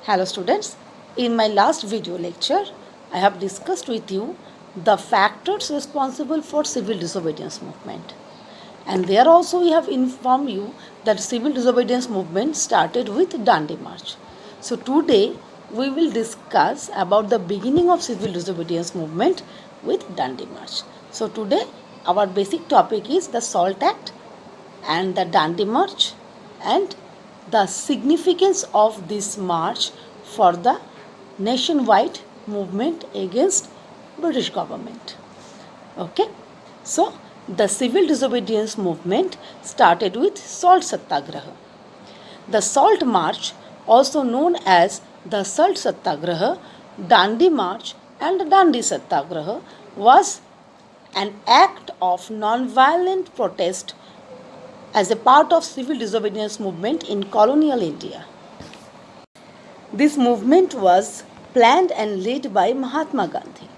Hello students, in my last video lecture, I have discussed with you the factors responsible for civil disobedience movement. And there also we have informed you that civil disobedience movement started with Dandi March. So today we will discuss about the beginning of civil disobedience movement with Dandi March. So today our basic topic is the SALT Act and the Dandi March and the significance of this march for the nationwide movement against British government. Okay, so the civil disobedience movement started with Salt Satyagraha. The Salt March, also known as the Salt Satyagraha, Dandi March, and Dandi Satyagraha, was an act of non-violent protest as a part of civil disobedience movement in colonial India. This movement was planned and led by Mahatma Gandhi.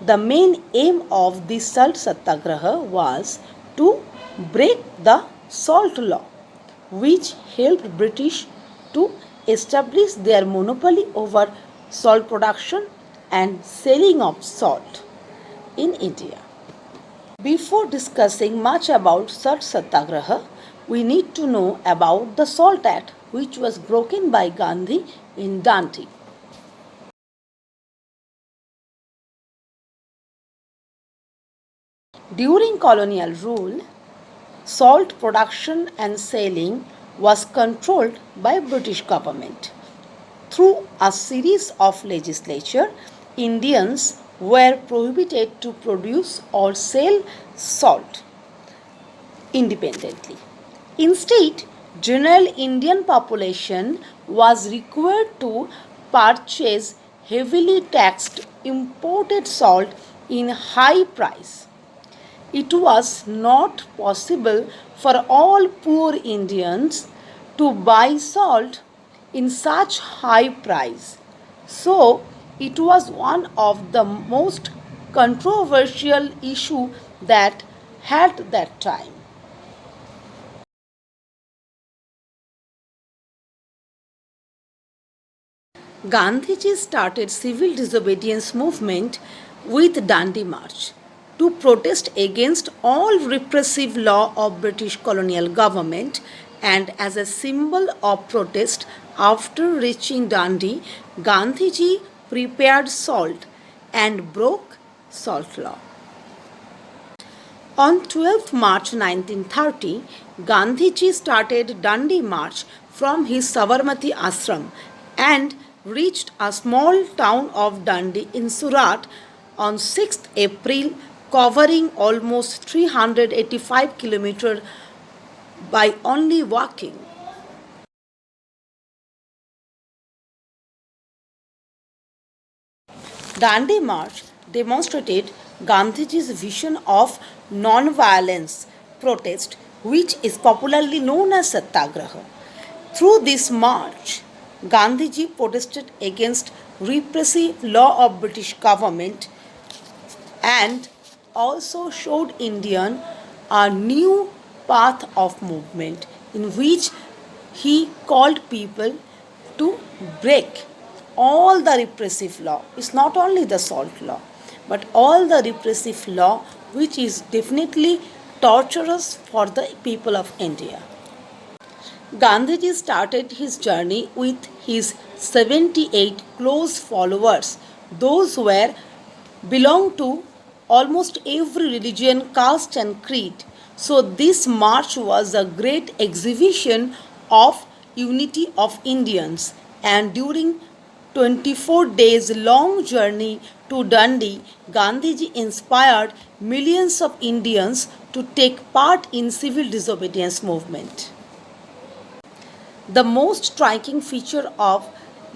The main aim of this Salt Satyagraha was to break the salt law, which helped British to establish their monopoly over salt production and selling of salt in India. Before discussing much about Salt Satyagraha, we need to know about the Salt Act, which was broken by Gandhi in Dandi. During colonial rule, salt production and selling was controlled by British government. Through a series of legislature, Indians were prohibited to produce or sell salt independently. Instead, general Indian population was required to purchase heavily taxed imported salt in high price. It was not possible for all poor Indians to buy salt in such high price. So, it was one of the most controversial issue that had that time. Gandhiji started civil disobedience movement with Dandi March to protest against all repressive law of British colonial government, and as a symbol of protest after reaching Dandi, Gandhiji prepared salt and broke salt law. On 12th March 1930, Gandhiji started Dandi March from his Sabarmati ashram and reached a small town of Dandi in Surat on 6th April, covering almost 385 kilometers by only walking. Dandi March demonstrated Gandhiji's vision of non-violence protest, which is popularly known as Satyagraha. Through this march, Gandhiji protested against repressive law of British government and also showed Indian a new path of movement in which he called people to break all the repressive law. It's not only the salt law, but all the repressive law which is definitely torturous for the people of India. Gandhiji started his journey with his 78 close followers. Those were belonged to almost every religion, caste and creed. So this march was a great exhibition of unity of Indians, and during 24 days long journey to Dandi, Gandhiji inspired millions of Indians to take part in civil disobedience movement. The most striking feature of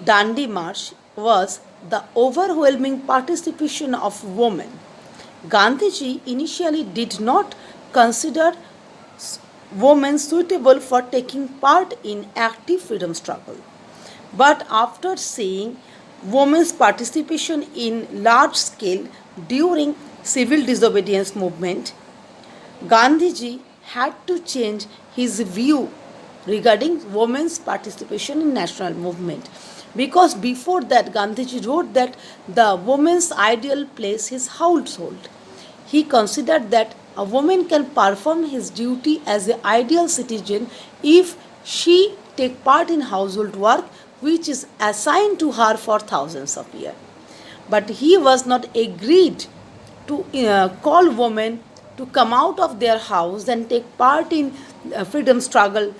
Dandi March was the overwhelming participation of women. Gandhiji initially did not consider women suitable for taking part in active freedom struggle. But after seeing women's participation in large scale during civil disobedience movement, Gandhiji had to change his view regarding women's participation in national movement. because before that Gandhiji wrote that the woman's ideal place is household. He considered that a woman can perform his duty as an ideal citizen if she take part in household work which is assigned to her for thousands of years. But he was not agreed to call women to come out of their house and take part in freedom struggle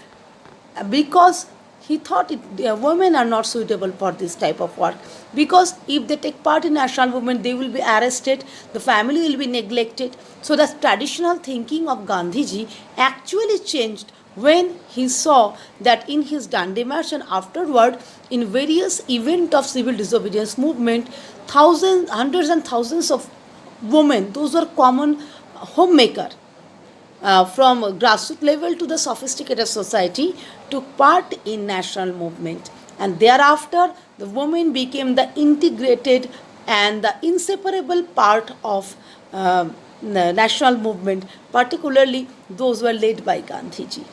because he thought women are not suitable for this type of work, because if they take part in national movement they will be arrested, the family will be neglected. So the traditional thinking of Gandhiji actually changed when he saw that in his Dandi March and afterward in various events of civil disobedience movement, thousands, hundreds and thousands of women, those were common homemaker, from grassroots level to the sophisticated society, took part in national movement, and thereafter the women became the integrated and the inseparable part of the national movement, particularly those were led by Gandhiji.